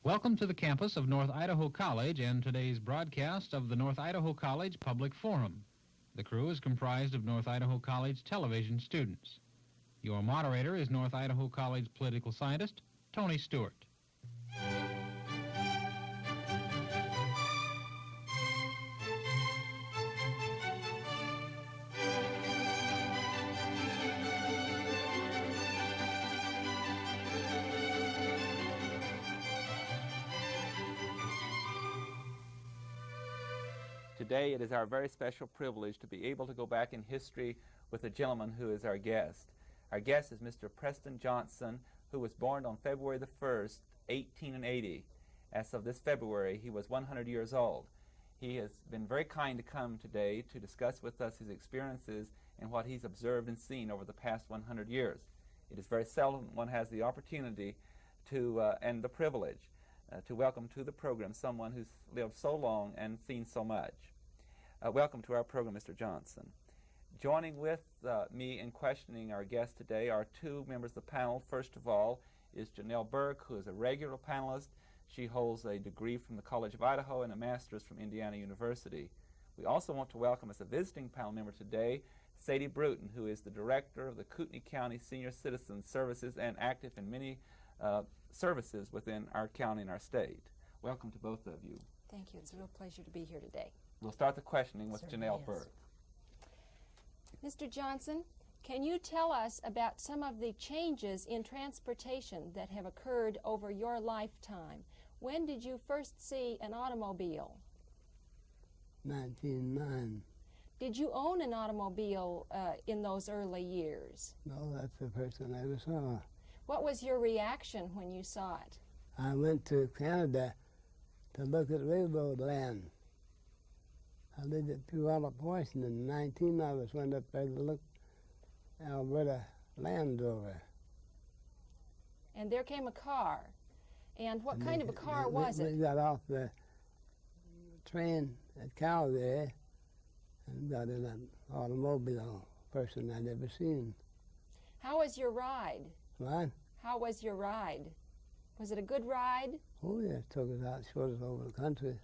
Welcome to the campus of North Idaho College and today's broadcast of the North Idaho College Public Forum. The crew is comprised of North Idaho College television students. Your moderator is North Idaho College political scientist Tony Stewart. Today it is our very special privilege to be able to go back in history with a gentleman who is our guest. Our guest is Mr. Preston Johnson, who was born on February the 1st, 1880. As of this February, he was 100 years old. He has been very kind to come today to discuss with us his experiences and what he's observed and seen over the past 100 years. It is very seldom one has the opportunity to, and the privilege to welcome to the program someone who's lived so long and seen so much. Welcome to our program, Mr. Johnson. Joining with me in questioning our guest today are two members of the panel. First of all is Janelle Burke, who is a regular panelist. She holds a degree from the College of Idaho and a master's from Indiana University. We also want to welcome as a visiting panel member today Sadie Bruton, who is the director of the Kootenai County Senior Citizen Services and active in many services within our county and our state. Welcome to both of you. Thank you. It's a real pleasure to be here today. We'll start the questioning with Certainly Janelle is. Burke. Mr. Johnson, can you tell us about some of the changes in transportation that have occurred over your lifetime? When did you first see an automobile? 1909. Did you own an automobile in those early years? No, that's the first one I ever saw. What was your reaction when you saw it? I went to Canada to look at railroad land. I lived at Puyallup, Washington. 19 of us went up there to look Alberta land over. And there came a car. And what kind of a car was We it? got off the train at Calgary and got in an automobile, person I'd ever seen. How was your ride? What? How was your ride? Was it a good ride? Oh, yeah, took us out, showed us over the country.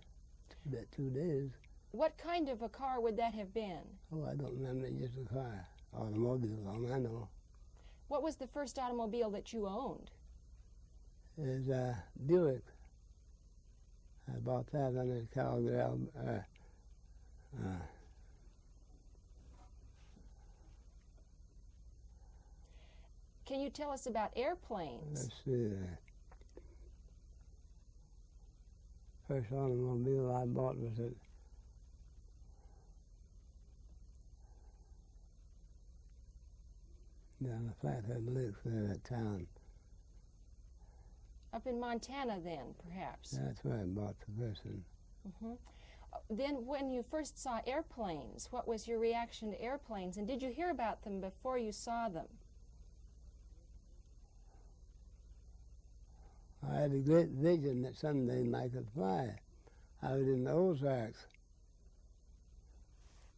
2 days. What kind of a car would that have been? Oh, I don't remember, just a car. Automobile, all I know. What was the first automobile that you owned? Is a Buick. I bought that under Calgary. Can you tell us about airplanes? Let's see. First automobile I bought was at down the Flathead Lakes there, that town. Up in Montana then, perhaps? That's where I bought the first one. hmm Then when you first saw airplanes, what was your reaction to airplanes? And did you hear about them before you saw them? I had a great vision that someday I could fly. I was in the Ozarks,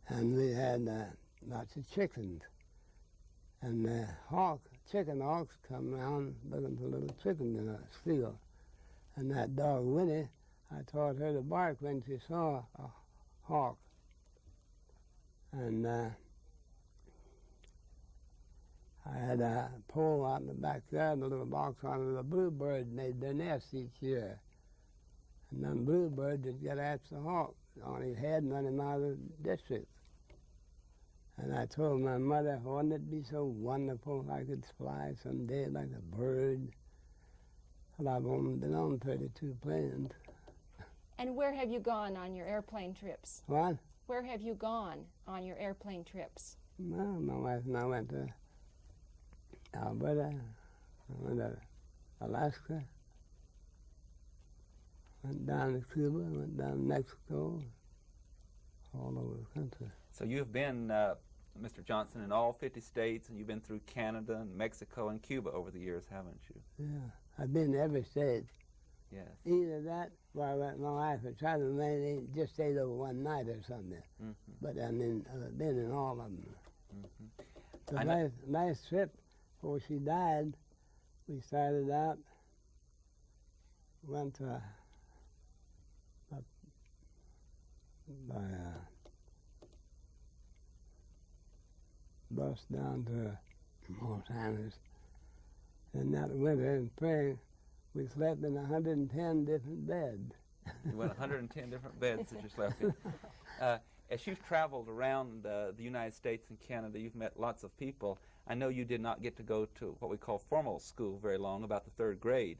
and we had lots of chickens. And the chicken hawks come around looking for little chickens in a field. And that dog, Winnie, I taught her to bark when she saw a hawk. And I had a pole out in the backyard, a little box on it. The bluebird made their nest each year. And then bluebird would get after the hawk on his head and run him out of the district. And I told my mother, wouldn't it be so wonderful if I could fly someday like a bird? Well, I've only been on 32 planes. And where have you gone on your airplane trips? What? Where have you gone on your airplane trips? Well, my wife and I went to Alberta, I went to Alaska, went down to Cuba, went down to Mexico, all over the country. So you've been, Mr. Johnson, in all 50 states, and you've been through Canada and Mexico and Cuba over the years, haven't you? Yeah, I've been to every state. Yes. Either that, or I went my wife and tried to maybe just stayed over one night or something. Mm-hmm. But I mean, I've been in all of them. Mm-hmm. The last trip before she died, we started out went up by bus down to Los Angeles. And that winter and spring, we slept in 110 different beds. You went 110 different beds that you slept in. As you've traveled around the United States and Canada, you've met lots of people. I know you did not get to go to what we call formal school very long, about the 3rd grade.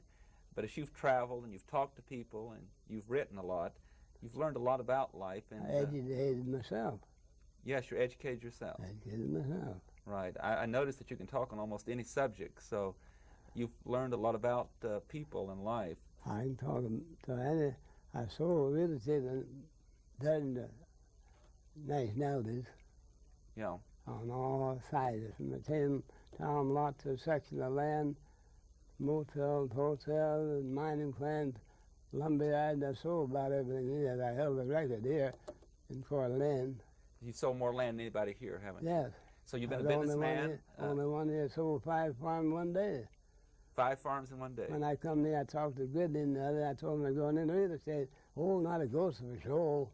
But as you've traveled and you've talked to people and you've written a lot, you've learned a lot about life. And I educated myself. yes, you're educated yourself. Educated myself. Right. I noticed that you can talk on almost any subject, so you've learned a lot about people and life. I can talk to any. I sold real estate in dozens of nationalities Yeah. on all sides, from the 10-town lot to a section of land, motels, hotels, and mining claims, lumberyards. I sold about everything here. I held a record here in Coeur d'Alene. You sold more land than anybody here, haven't you? Yes. So you've been I a was the businessman. only one here sold 5 farms one day. 5 farms in one day. When I come here, I talked to Goodman the other. I told him I'm going into real estate. Oh, not a ghost of a show.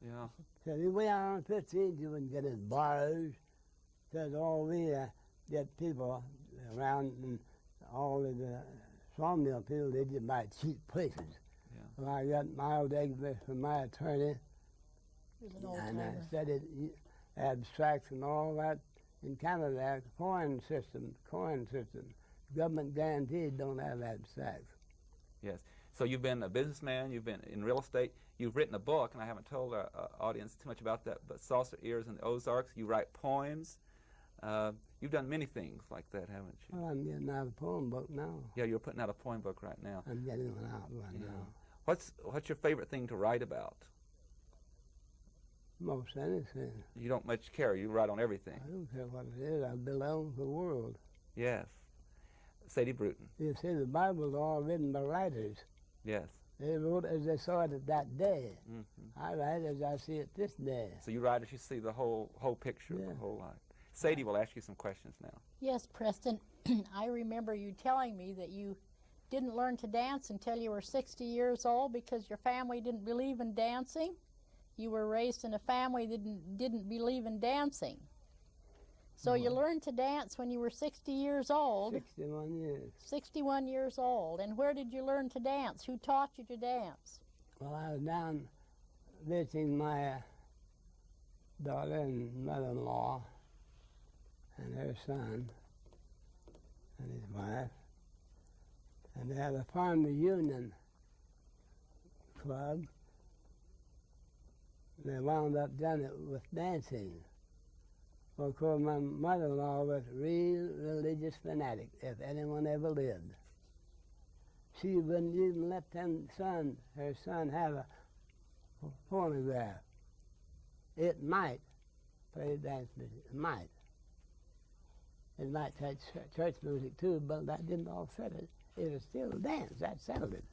Yeah. Said, the way on 15, you wouldn't get in bars. Said, all we get people around and all of the sawmill people, they just buy cheap places. Yeah. Well, I got mild eggs from my attorney, He was an old and I timer. studied abstracts and all that in Canada, coin system. Government guaranteed don't have abstracts. Yes. So you've been a businessman, you've been in real estate, you've written a book, and I haven't told our audience too much about that, but Saucer Ears in the Ozarks, you write poems. You've done many things like that, haven't you? Well, I'm getting out a poem book now. Yeah, you're putting out a poem book right now. I'm getting one out right Yeah. now. What's your favorite thing to write about? Most anything. You don't much care, you write on everything. I don't care what it is. I belong to the world. Yes. Sadie Bruton. You see, the Bible's all written by writers. Yes. They wrote as they saw it at that day. Hmm. I write as I see it this day. So you write as you see the whole picture of Yeah. the whole life. Sadie will ask you some questions now. Yes, Preston. I remember you telling me that you didn't learn to dance until you were 60 years old because your family didn't believe in dancing. You were raised in a family that didn't believe in dancing. So you learned to dance when you were 60 years old, 61 years. 61 years old. And where did you learn to dance? Who taught you to dance? Well, I was down visiting my daughter and mother-in-law and her son and his wife. And they had a farm reunion club. They wound up doing it with dancing. Well, of course, my mother-in-law was a real religious fanatic, if anyone ever lived. She wouldn't even let her son have a phonograph. It might play dance music. It might. It might play church music too, but that didn't offset it. It was still dance. That settled it.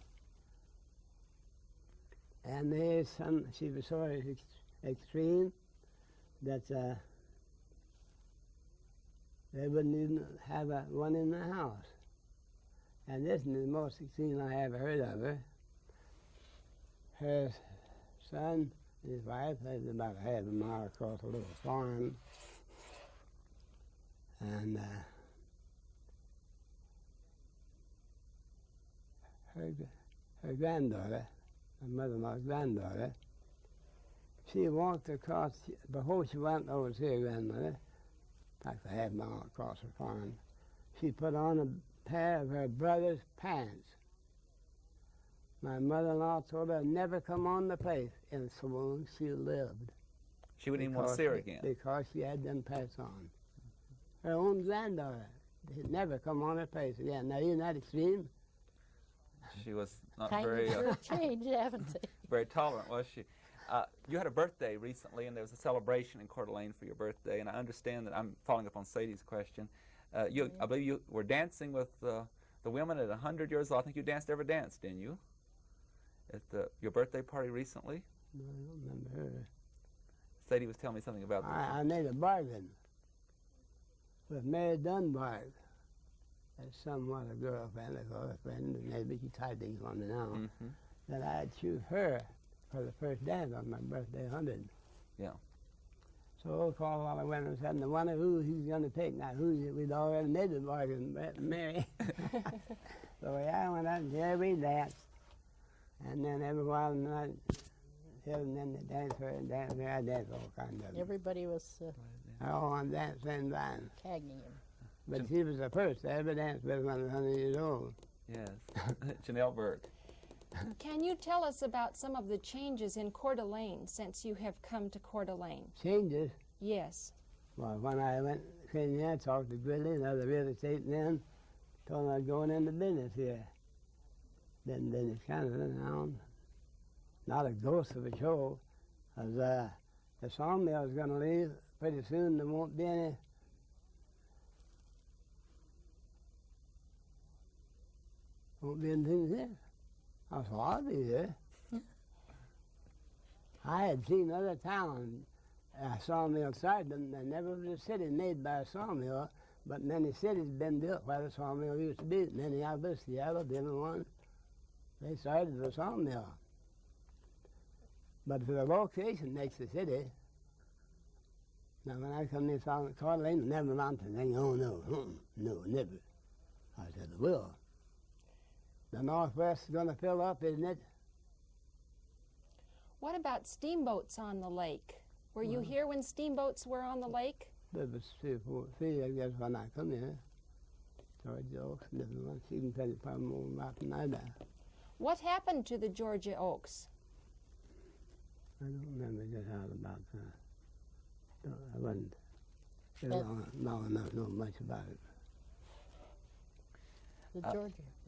And there's she was so extreme that they wouldn't even have one in the house. And this is the most extreme I ever heard of her. Her son and his wife lived about a half a mile across a little farm. And her granddaughter, my mother-in-law's granddaughter, she walked across, before she went over to her grandmother, like a half mile across the farm, she put on a pair of her brother's pants. My mother-in-law told her never come on the place, and so long she lived. She wouldn't even want to see her again. Because she had them pants on. Her own granddaughter did never come on her place again. Now, isn't that extreme? She was not Times very sure changed, haven't they? very tolerant, was she? You had a birthday recently, and there was a celebration in Coeur d'Alene for your birthday, and I understand that I'm following up on Sadie's question. I believe you were dancing with the women at 100 years old. I think you danced every dance, didn't you? At your birthday party recently? No, I don't remember her. Sadie was telling me something about that. I made a bargain with Mary Dunbar somewhat a girlfriend, of course, friend, and maybe she tried to on me now, Mm-hmm. that I'd choose her for the first dance on my birthday 100. Yeah. So I called all the women and I wonder who he's going to take now. We'd already made the bargain, Mary. So I went out and every dance. And then every while in the night, and then they dance her and dance her. I danced all kinds of them. Everybody was I all on dance and vine. tagging him. But she was the first to ever dance better when I was 100 years old. Yes. Janelle Burke. Can you tell us about some of the changes in Coeur d'Alene since you have come to Coeur d'Alene? Changes. Yes. Well, when I went came here, I talked to Gridley and other real estate men, told them I was going into business here. Been in business Canada now. Not a ghost of a show. As the sawmill is going to leave pretty soon. There won't be any. Won't be anything here. I said, I'll be here. I had seen other towns, sawmill started, and there never was a city made by a sawmill, but many cities been built where the sawmill used to be. Many of us, Seattle, different ones, they started with a sawmill. But the location makes the city. Now, when I come to Coeur d'Alene, never mountain, they go, oh, no, no, never. I said, well, the Northwest is going to fill up, isn't it? What about steamboats on the lake? Were you here when steamboats were on the lake? There was 3 or 4, 3, I guess, when I come here. Georgia Oaks, different ones. She can tell you probably more about than I do. What happened to the Georgia Oaks? I don't remember just how about that. I wasn't But- long enough to know much about it.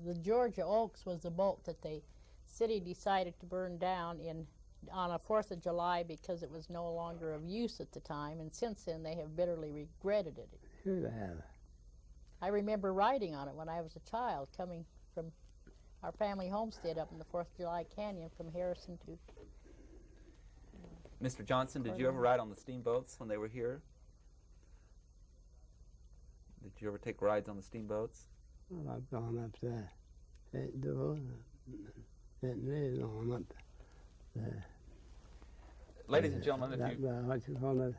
The Georgia Oaks was the boat that the city decided to burn down on a 4th of July because it was no longer of use at the time, and since then they have bitterly regretted it. Sure they have. I remember riding on it when I was a child, coming from our family homestead up in the 4th of July Canyon from Harrison to. Mr. Johnson, did you ever ride on the steamboats when they were here? Did you ever take rides on the steamboats? Well, I've gone up to St. Joe, St. Mary's, on up there. Ladies and gentlemen, if that, you what you call it?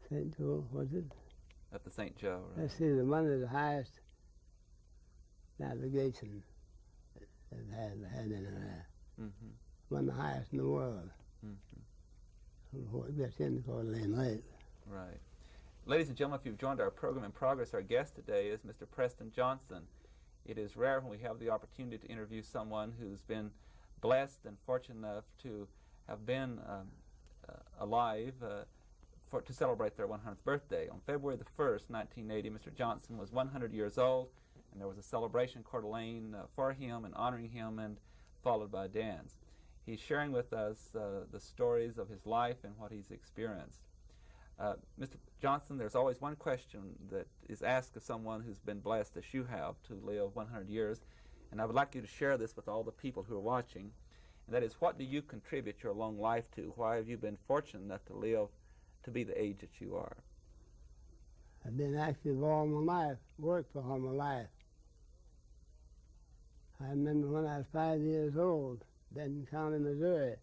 St. Joe, what's it? at the St. Joe, right? Let's see, the one of the highest navigation that had in there. Mm-hmm. One of the highest in the world. Before it gets into Coeur d'Alene Lake. Right. Ladies and gentlemen, if you've joined our program in progress, our guest today is Mr. Preston Johnson. It is rare when we have the opportunity to interview someone who's been blessed and fortunate enough to have been alive to celebrate their 100th birthday. On February the 1st, 1980, Mr. Johnson was 100 years old, and there was a celebration in Coeur d'Alene for him and honoring him, and followed by a dance. He's sharing with us the stories of his life and what he's experienced. Mr. Johnson, there's always one question that is asked of someone who's been blessed as you have to live 100 years, and I would like you to share this with all the people who are watching, and that is, what do you contribute your long life to? Why have you been fortunate enough to live to be the age that you are? I've been active all my life, worked for all my life. I remember when I was 5 years old, Benton County, Missouri.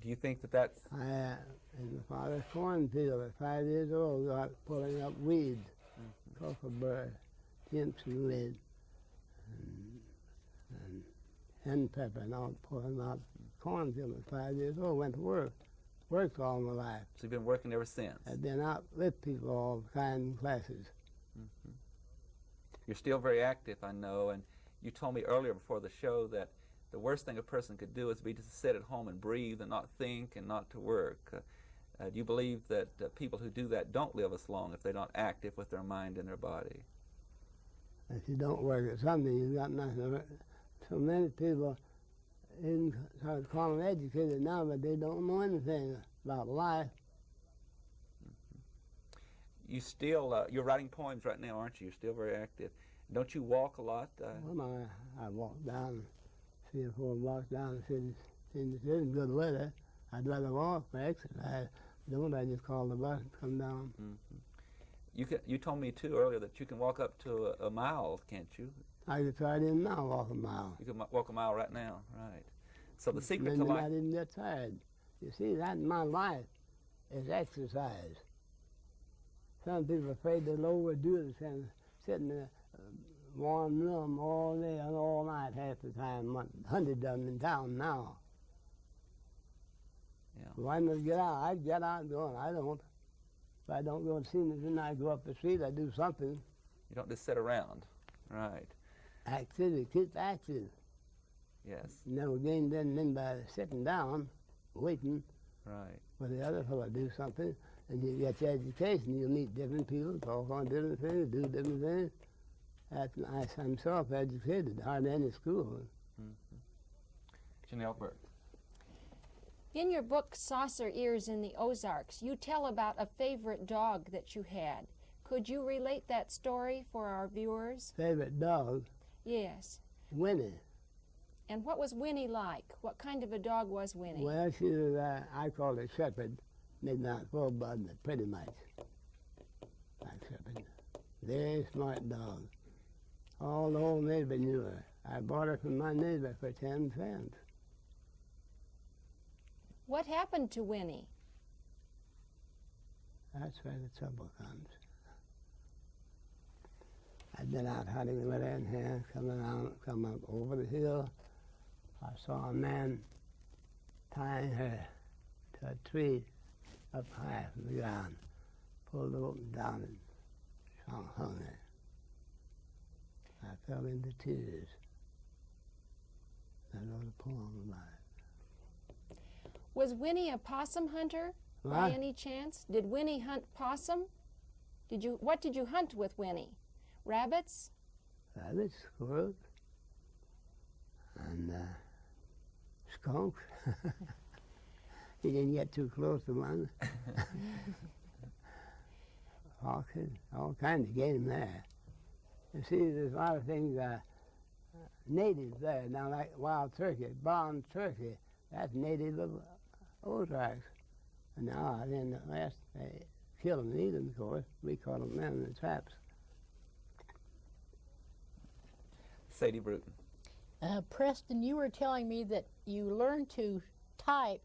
Do you think that that's... I, in the father's cornfield at 5 years old, I was pulling up weeds, cocklebur, Timpson weed, and hen pepper, and all pulling up cornfield at 5 years old. Went to work, worked all my life. So you've been working ever since? I've been out with people all kinds of classes. Mm-hmm. You're still very active, I know, and you told me earlier before the show that the worst thing a person could do is be to sit at home and breathe and not think and not to work. Do you believe that people who do that don't live as long if they're not active with their mind and their body? If you don't work at something, you've got nothing to work. So many people, even call them educated now, but they don't know anything about life. You still, you're writing poems right now, aren't you? You're still very active. Don't you walk a lot? Well, I walk down 3 or 4 blocks down the city, in good weather. I'd rather walk for exercise. Don't I just call the bus and come down? You told me too earlier that you can walk up to a mile, can't you? I could try it now, walk a mile. You can walk a mile right now, right? So the secret to Then life. I didn't get tired. You see, that in my life is exercise. Some people are afraid they'll overdo it and sit in a warm room all day and all night half the time. 100 of them in town now. Yeah. Why not get out? I get out and go. I don't. If I don't go to see anything, I go up the street. I do something. You don't just sit around, right? Activity, keep active. Yes, Never gain anything by sitting down, waiting right. for the other fellow to do something. And you get your education. You meet different people, talk on different things, do different things. I'm self-educated, hardly any school. Janelle Burke. In your book, Saucer Ears in the Ozarks, you tell about a favorite dog that you had. Could you relate that story for our viewers? Favorite dog, Yes. Winnie. And what was Winnie like? What kind of a dog was Winnie? Well, she was, I called her Shepherd, maybe not full blood, but pretty much like Shepherd. Very smart dog. All the whole neighbor knew her. I bought her from my neighbor for 10 cents. What happened to Winnie? That's where the trouble comes. I'd been out hunting with her in here, come up over the hill. I saw a man tying her to a tree up high from the ground, pulled the rope down and hung her. I fell into tears. I wrote a poem about it. Was Winnie a possum hunter by What? any chance? Did Winnie hunt possum? What did you hunt with Winnie? Rabbits? Rabbits, squirrels, and skunks. He didn't get too close to one. Foxes, all kinds of game there. You see, there's a lot of things native there. Now, like wild turkey, brown turkey, that's native of Ozarks. And now, in the West, they kill them and eat them, of course. We caught them then in the traps. Sadie Bruton. Preston, you were telling me that you learned to type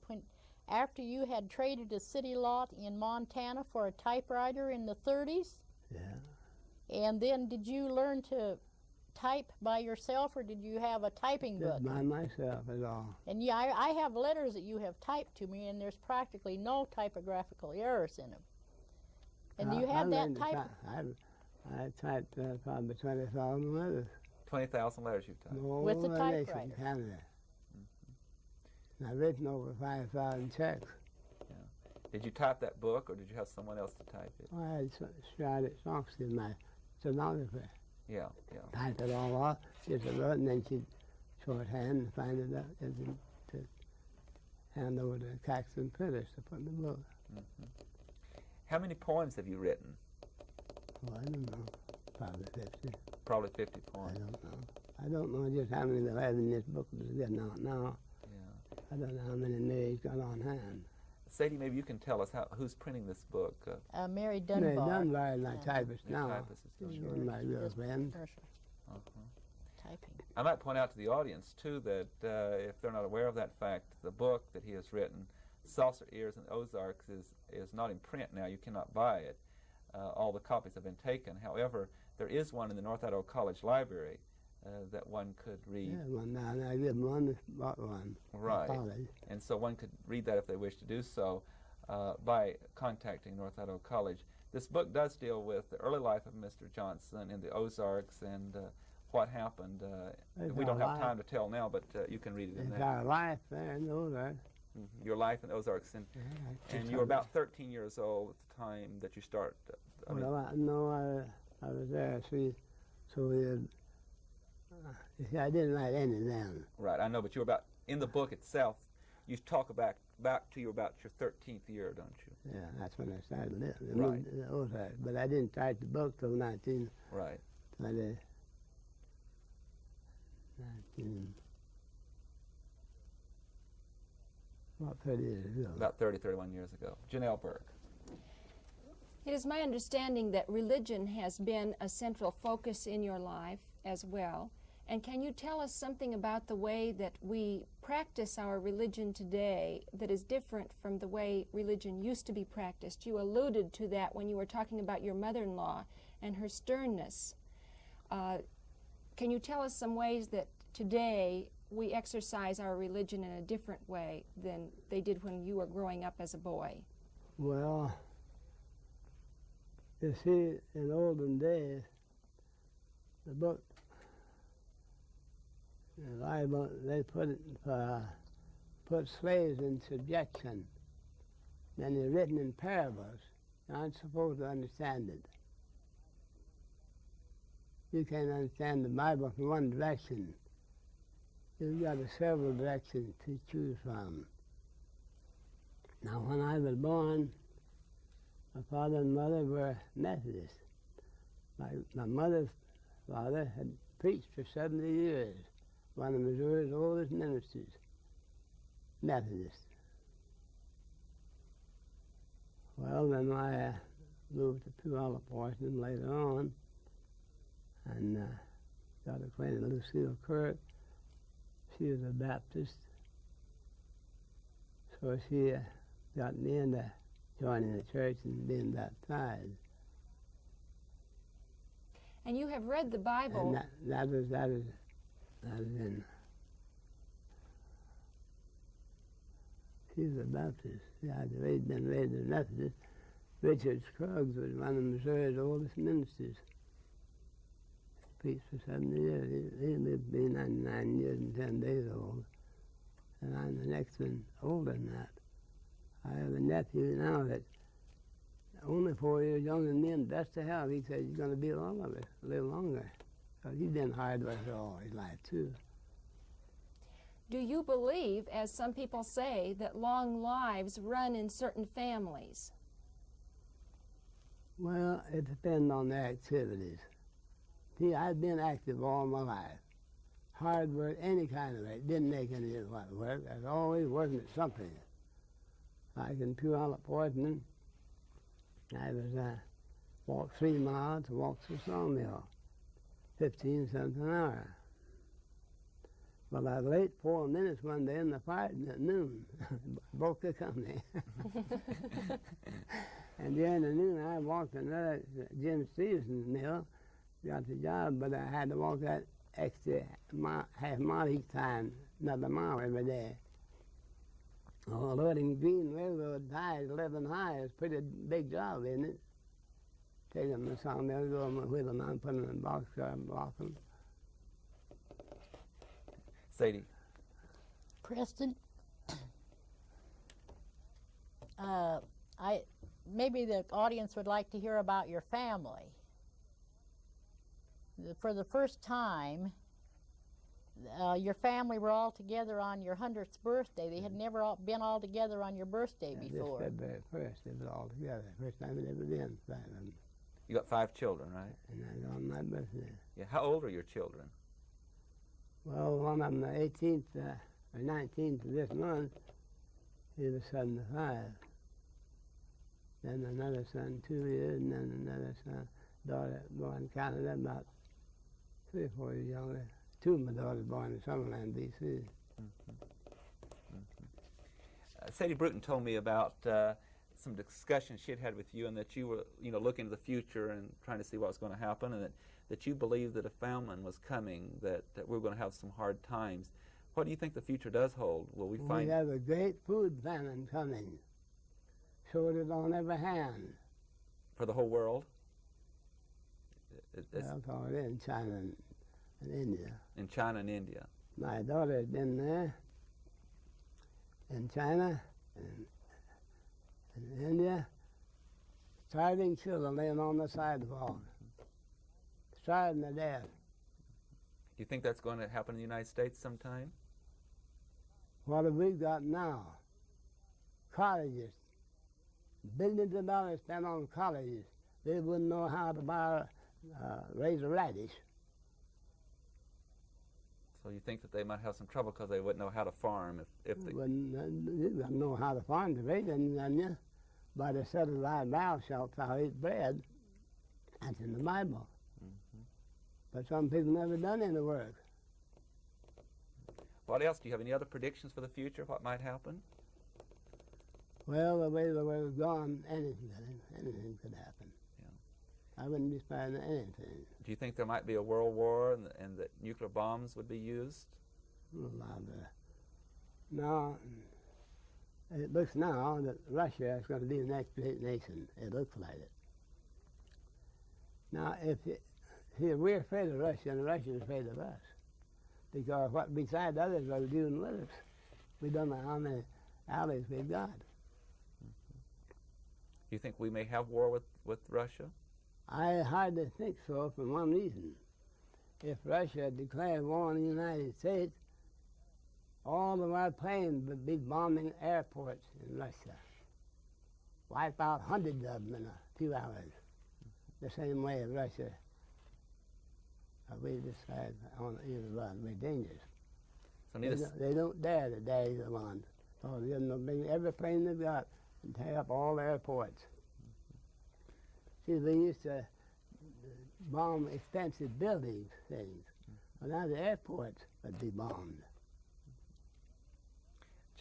after you had traded a city lot in Montana for a typewriter in the 30s? Yeah. And then did you learn to type by yourself, or did you have a typing book? Just by myself is all. And yeah, I have letters that you have typed to me, and there's practically no typographical errors in them. And you had that type. I typed probably 20,000 letters. 20,000 letters you've typed. All With the over nation, typewriter. Canada. And I've written over 5,000 checks. Did you type that book, or did you have someone else to type it? I had Charlotte Sox in my stenographer. Yeah. Type it all off, just a wrote, and then she'd shorthand and find it out and to hand over to Caxton printers to put in the book. How many poems have you written? Oh, I don't know. Probably 50. Probably 50 I poems. don't know. I don't know just how many there are in this book that's getting out now. Yeah. I don't know how many Mary's got on hand. Sadie, maybe you can tell us who's printing this book. Mary Dunbar. Mary Dunbar is my typist Your now. typist is She's Dunbar. one of my girlfriends. Commercial Uh-huh. typing. I might point out to the audience, too, that if they're not aware of that fact, the book that he has written, Saucer Ears in the Ozarks, is not in print now. You cannot buy it. All the copies have been taken. However, there is one in the North Idaho College Library that one could read. Yeah, one now. I give them one, bought one. Right. College. And so one could read that if they wish to do so by contacting North Idaho College. This book does deal with the early life of Mr. Johnson in the Ozarks and what happened. It's We don't our have life. time to tell now, but you can read it in It's there. our life there in Ozarks. Your life in the Ozarks. And you were about 13 years old at the time that you start. I was there. See, so we had, you see, I didn't write any then. Right, I know, but you were about, in the book itself, you talk back to you about your 13th year, don't you? Yeah, that's when I started living. Right. In Ozarks. But I didn't write the book till 1920. Right. 19. About 30 years ago. About 30, 31 years ago. Janelle Burke. It is my understanding that religion has been a central focus in your life as well. And can you tell us something about the way that we practice our religion today that is different from the way religion used to be practiced? You alluded to that when you were talking about your mother-in-law and her sternness. Can you tell us some ways that today we exercise our religion in a different way than they did when you were growing up as a boy? Well, you see, in olden days, the book, the Bible, they put slaves in subjection. Then it's written in parables. You aren't supposed to understand it. You can't understand the Bible from one direction. You've got several directions to choose from. Now, when I was born, my father and mother were Methodists. My mother's father had preached for 70 years, one of Missouri's oldest ministers, Methodist. Well, then I moved to Puyallup, Washington later on, and got acquainted with Lucille Kirk. She was a Baptist, so she got me into joining the church and being baptized. And you have read the Bible. And that was in. She was a Baptist. Yeah, I'd been raised a Methodist. Richard Scruggs was one of Missouri's oldest ministers. Preached for 70 years. He lived to be 99 years and 10 days old. And I'm the next one older than that. I have a nephew now that's only 4 years younger than me and best to have. He says he's going to be a little longer. Because he's been hard with her all his life, too. Do you believe, as some people say, that long lives run in certain families? Well, it depends on their activities. See, I've been active all my life. Hard work, any kind of it. Didn't make any work. I was always working at something. Like in Puyallup, Washington, I was walked 3 miles to walk to the sawmill, 15 cents an hour. Well, I was late 4 minutes one day in the fight at noon. Broke the company. And during the noon, I walked another Jim Stevenson's mill, got the job, but I had to walk that extra half mile each time, another mile every day. Oh, loading green railroad ties 11 high is a pretty big job, isn't it? Take them to the sawmill, go on my wheel them out, put them in a boxcar and block them. Sadie. Preston, maybe the audience would like to hear about your family. For the first time, your family were all together on your 100th birthday. They had never been all together on your birthday before. This February 1st, they were all together. First time it ever been, 5 of them. You got 5 children, right? And that was on my birthday. Yeah. How old are your children? Well, one of them, the 18th or 19th of this month, he was 75. Then another son, 2 years, and then another son, daughter born in Canada, about 3 or 4 years younger. 2 of my daughters born in Summerland, B.C. Sadie Bruton told me about some discussions she had had with you, and that you were, looking to the future and trying to see what was going to happen, and that you believed that a famine was coming, that we were going to have some hard times. What do you think the future does hold? Will we find? We have a great food famine coming. Showed it on every hand. For the whole world? That's all it is in China and India. In China and India. My daughter has been there, in China and in India, starving children laying on the sidewalk, starving to death. Do you think that's going to happen in the United States sometime? What have we got now? Colleges. Billions of dollars spent on colleges. They wouldn't know how to raise a radish. So you think that they might have some trouble because they wouldn't know how to farm if they... You don't know how to farm to raise any on you, but it said, thou shalt thou eat bread. That's in the Bible. But some people never done any work. What else? Do you have any other predictions for the future? What might happen? Well, the way the world's gone, anything could happen. Yeah. I wouldn't be surprised at anything. Do you think there might be a world war and that nuclear bombs would be used? No, it looks now that Russia is going to be the next great nation. It looks like it. Now, see, we're afraid of Russia, and Russia is afraid of us. Because what besides others are doing with us, we don't know how many allies we've got. Do you think we may have war with Russia? I hardly think so for one reason. If Russia declared war on the United States, all of our planes would be bombing airports in Russia. Wipe out hundreds of them in a few hours. The same way Russia, we decide on either one, we're dangerous. So they don't dare to dash the ones. So they're going to bring every plane they've got and tear up all the airports. See, they used to bomb expensive buildings, things. Well, now the airports would be bombed.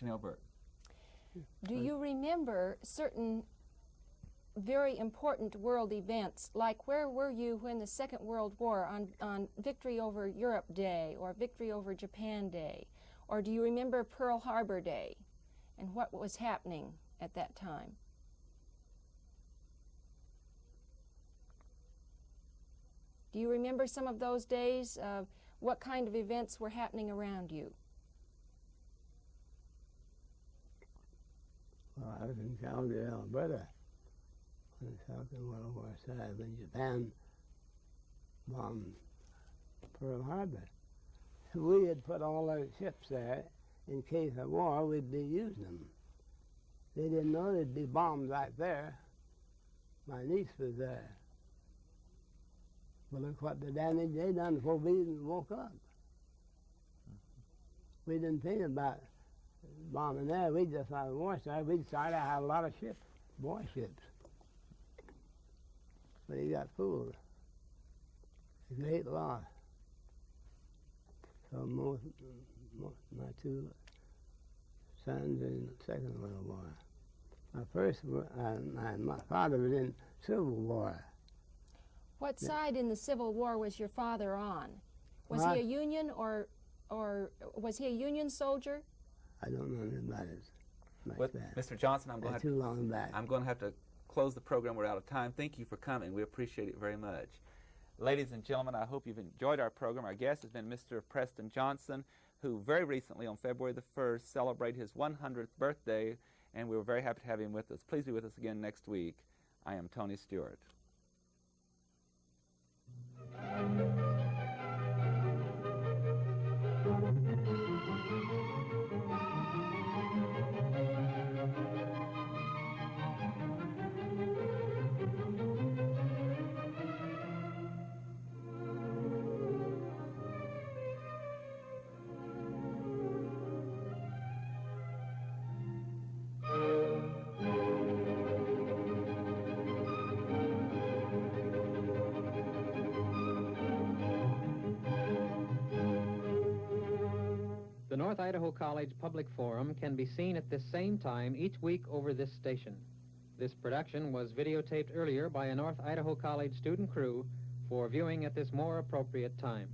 Janelle Burke. Do you remember certain very important world events, like where were you when the Second World War on Victory over Europe Day or Victory over Japan Day? Or do you remember Pearl Harbor Day and what was happening at that time? Do you remember some of those days? What kind of events were happening around you? Well, I was in Calgary, Alberta, when the Second World War started, when Japan bombed Pearl Harbor. We had put all our ships there in case of war, we'd be using them. They didn't know there'd be bombs right there. My niece was there. Well, look what the damage they done before we even woke up. We didn't think about bombing there. We just thought the war started. We decided to have a lot of ships, warships. But he got fooled. A great loss. So most my two sons in the Second World War. My father was in Civil War. What side in the Civil War was your father on? Was he a Union or was he a Union soldier? I don't know anything about it like that. Mr. Johnson, I'm going to have to close the program. We're out of time. Thank you for coming. We appreciate it very much. Ladies and gentlemen, I hope you've enjoyed our program. Our guest has been Mr. Preston Johnson, who very recently, on February the 1st, celebrated his 100th birthday, and we were very happy to have him with us. Please be with us again next week. I am Tony Stewart. The North Idaho College Public Forum can be seen at this same time each week over this station. This production was videotaped earlier by a North Idaho College student crew for viewing at this more appropriate time.